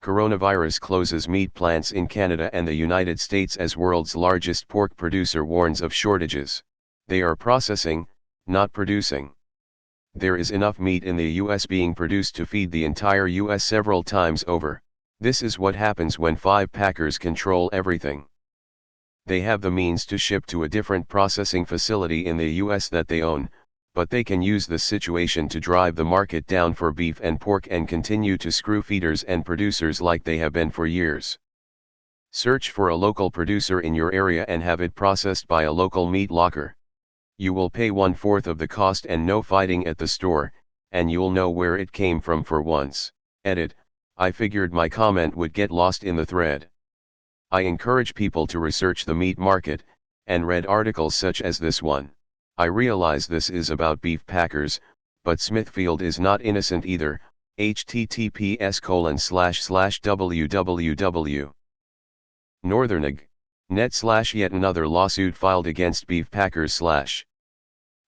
Coronavirus closes meat plants in Canada and the United States as world's largest pork producer warns of shortages. They are processing, not producing. There is enough meat in the US being produced to feed the entire US several times over. This is what happens when 5 packers control everything. They have the means to ship to a different processing facility in the US that they own, but they can use the situation to drive the market down for beef and pork and continue to screw feeders and producers like they have been for years. Search for a local producer in your area and have it processed by a local meat locker. You will pay 1/4 of the cost and no fighting at the store, and you'll know where it came from for once. Edit: I figured my comment would get lost in the thread. I encourage people to research the meat market, and read articles such as this one. I realize this is about beef packers, but Smithfield is not innocent either. https://www. Northern.net/ yet another lawsuit filed against beef packers/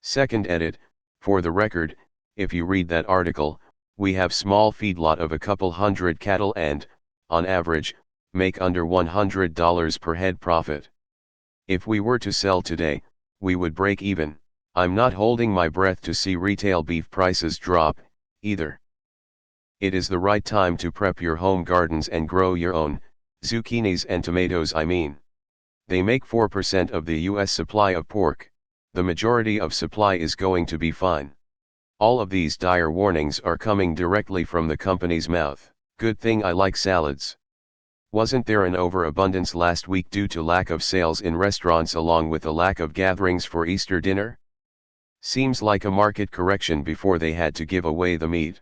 Second edit: for the record, if you read that article, we have small feedlot of a couple hundred cattle and, on average, make under $100 per head profit. If we were to sell today, we would break even. I'm not holding my breath to see retail beef prices drop, either. It is the right time to prep your home gardens and grow your own, zucchinis and tomatoes I mean. They make 4% of the US supply of pork. The majority of supply is going to be fine. All of these dire warnings are coming directly from the company's mouth. Good thing I like salads. Wasn't there an overabundance last week due to lack of sales in restaurants along with a lack of gatherings for Easter dinner? Seems like a market correction before they had to give away the meat.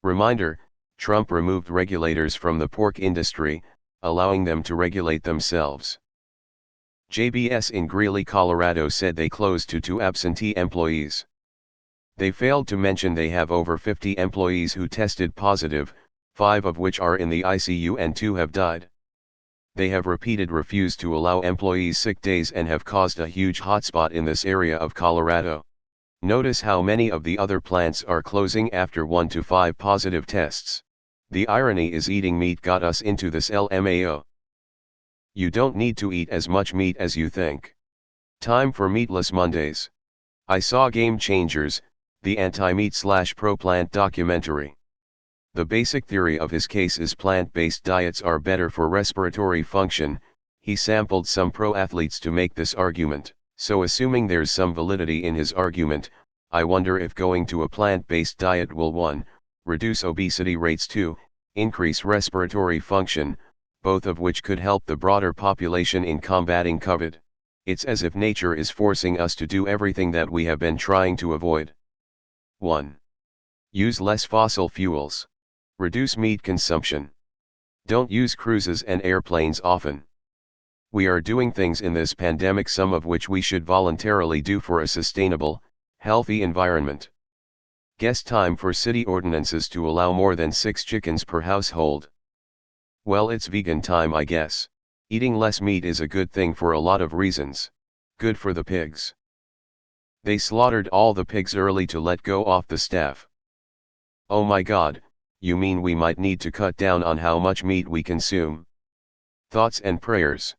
Reminder: Trump removed regulators from the pork industry, allowing them to regulate themselves. JBS in Greeley, Colorado said they closed to 2 absentee employees. They failed to mention they have over 50 employees who tested positive, 5 of which are in the ICU and 2 have died. They have refused to allow employees sick days and have caused a huge hotspot in this area of Colorado. Notice how many of the other plants are closing after 1 to 5 positive tests. The irony is eating meat got us into this LMAO. You don't need to eat as much meat as you think. Time for Meatless Mondays. I saw Game Changers, the anti-meat/pro-plant documentary. The basic theory of his case is plant-based diets are better for respiratory function. He sampled some pro athletes to make this argument. So assuming there's some validity in his argument, I wonder if going to a plant-based diet will 1. Reduce obesity rates, 2. Increase respiratory function, both of which could help the broader population in combating COVID. It's as if nature is forcing us to do everything that we have been trying to avoid. 1. Use less fossil fuels. Reduce meat consumption. Don't use cruises and airplanes often. We are doing things in this pandemic, some of which we should voluntarily do for a sustainable, healthy environment. Guess time for city ordinances to allow more than 6 chickens per household. Well, it's vegan time, I guess. Eating less meat is a good thing for a lot of reasons. Good for the pigs. They slaughtered all the pigs early to let go off the staff. Oh my God, you mean we might need to cut down on how much meat we consume? Thoughts and prayers.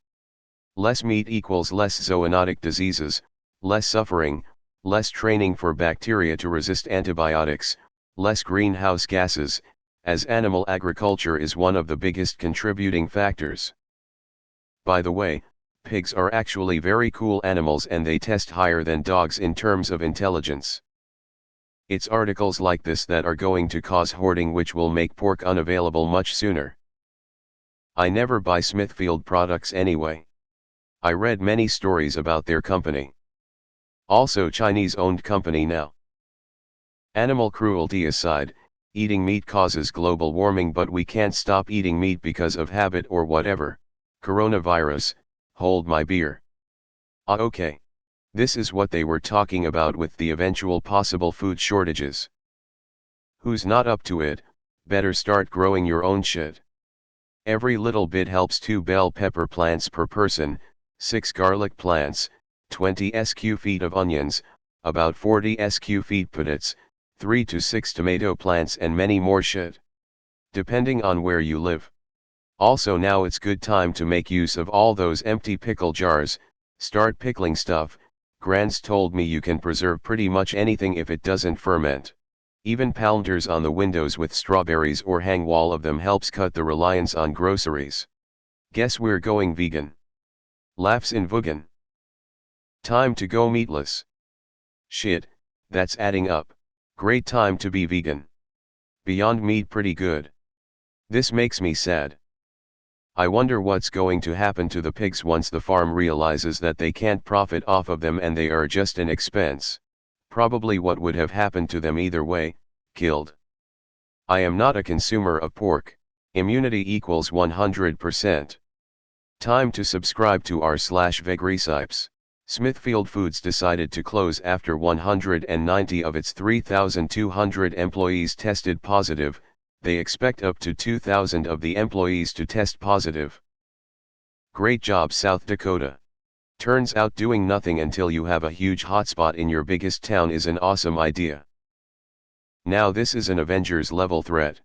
Less meat equals less zoonotic diseases, less suffering, less training for bacteria to resist antibiotics, less greenhouse gases, as animal agriculture is one of the biggest contributing factors. By the way, pigs are actually very cool animals and they test higher than dogs in terms of intelligence. It's articles like this that are going to cause hoarding, which will make pork unavailable much sooner. I never buy Smithfield products anyway. I read many stories about their company. Also Chinese-owned company now. Animal cruelty aside, eating meat causes global warming, but we can't stop eating meat because of habit or whatever. Coronavirus, hold my beer. Okay. This is what they were talking about with the eventual possible food shortages. Who's not up to it, better start growing your own shit. Every little bit helps. 2 bell pepper plants per person, 6 garlic plants, 20 sq feet of onions, about 40 sq feet potatoes, 3 to 6 tomato plants and many more shit. Depending on where you live, Also now it's good time to make use of all those empty pickle jars, start pickling stuff. Grants told me you can preserve pretty much anything if it doesn't ferment. Even palmers on the windows with strawberries or hang wall of them helps cut the reliance on groceries. Guess we're going vegan. Laughs in Vugan. Time to go meatless. Shit, that's adding up. Great time to be vegan. Beyond Meat pretty good. This makes me sad. I wonder what's going to happen to the pigs once the farm realizes that they can't profit off of them and they are just an expense. Probably what would have happened to them either way, killed. I am not a consumer of pork. Immunity equals 100%. Time to subscribe to r/vegrecipes. Smithfield Foods decided to close after 190 of its 3,200 employees tested positive. They expect up to 2,000 of the employees to test positive. Great job, South Dakota. Turns out doing nothing until you have a huge hotspot in your biggest town is an awesome idea. Now this is an Avengers level threat.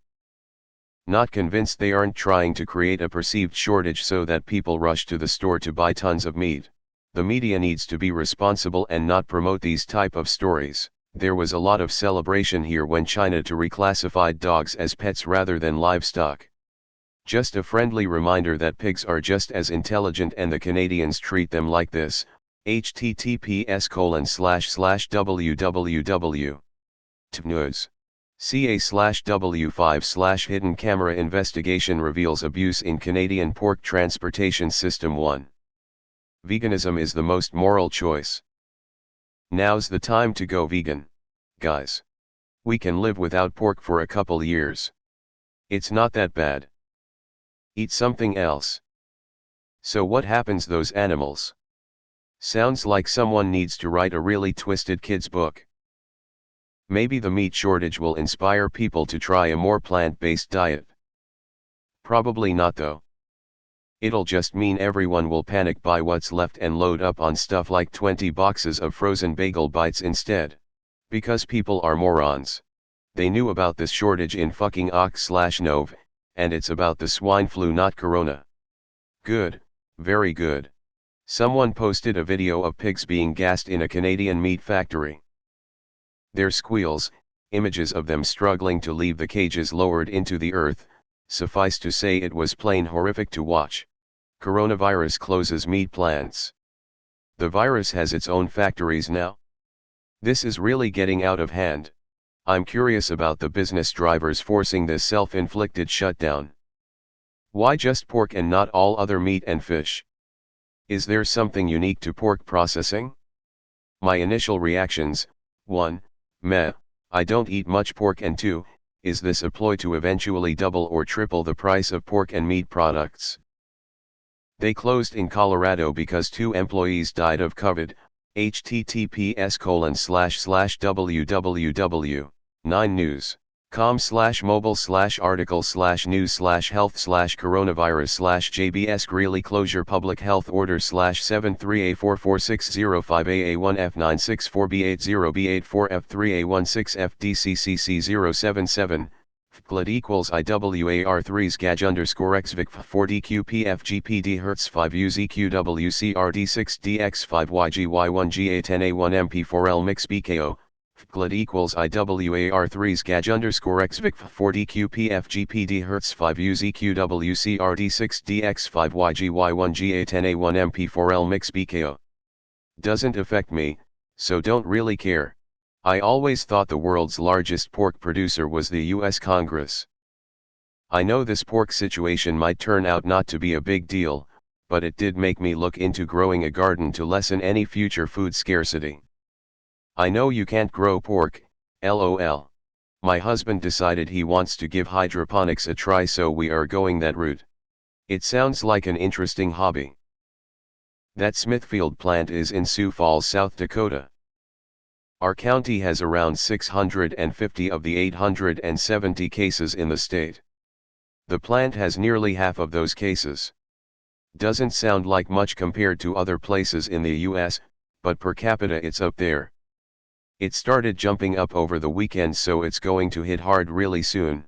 Not convinced they aren't trying to create a perceived shortage so that people rush to the store to buy tons of meat. The media needs to be responsible and not promote these type of stories. There was a lot of celebration here when China to reclassified dogs as pets rather than livestock. Just a friendly reminder that pigs are just as intelligent and the Canadians treat them like this. https://www. TNews. CA/W5/ Hidden camera investigation reveals abuse in Canadian pork transportation system. 1. Veganism is the most moral choice. Now's the time to go vegan. Guys. We can live without pork for a couple years. It's not that bad. Eat something else. So what happens those animals? Sounds like someone needs to write a really twisted kids book. Maybe the meat shortage will inspire people to try a more plant-based diet. Probably not though. It'll just mean everyone will panic buy what's left and load up on stuff like 20 boxes of frozen bagel bites instead. Because people are morons. They knew about this shortage in fucking Ox/Nov, and it's about the swine flu not corona. Good, very good. Someone posted a video of pigs being gassed in a Canadian meat factory. Their squeals, images of them struggling to leave the cages lowered into the earth, suffice to say it was plain horrific to watch. Coronavirus closes meat plants. The virus has its own factories now. This is really getting out of hand. I'm curious about the business drivers forcing this self-inflicted shutdown. Why just pork and not all other meat and fish? Is there something unique to pork processing? My initial reactions: 1. Meh, I don't eat much pork, and 2. Is this a ploy to eventually double or triple the price of pork and meat products? They closed in Colorado because 2 employees died of COVID. https://www. 9news.com/article/news/health/coronavirus/JBS Greeley closure public health order /738446058A1F9640B80B84F3A16FDCCC077 FGLD equals IWAR3's GAJ_XVIC 4DQPFGPD Hertz 5 UZQWCRD6DX5YGY1GA10A1MP4L mix BKO FGLD equals IWAR3's GAJ_XVIC 4DQPFGPD Hertz 5 UZQWCRD6DX5YGY1GA10A1MP4L mix BKO. Doesn't affect me, so don't really care. I always thought the world's largest pork producer was the US Congress. I know this pork situation might turn out not to be a big deal, but it did make me look into growing a garden to lessen any future food scarcity. I know you can't grow pork, lol. My husband decided he wants to give hydroponics a try, so we are going that route. It sounds like an interesting hobby. That Smithfield plant is in Sioux Falls, South Dakota. Our county has around 650 of the 870 cases in the state. The plant has nearly half of those cases. Doesn't sound like much compared to other places in the US, but per capita it's up there. It started jumping up over the weekend, so it's going to hit hard really soon.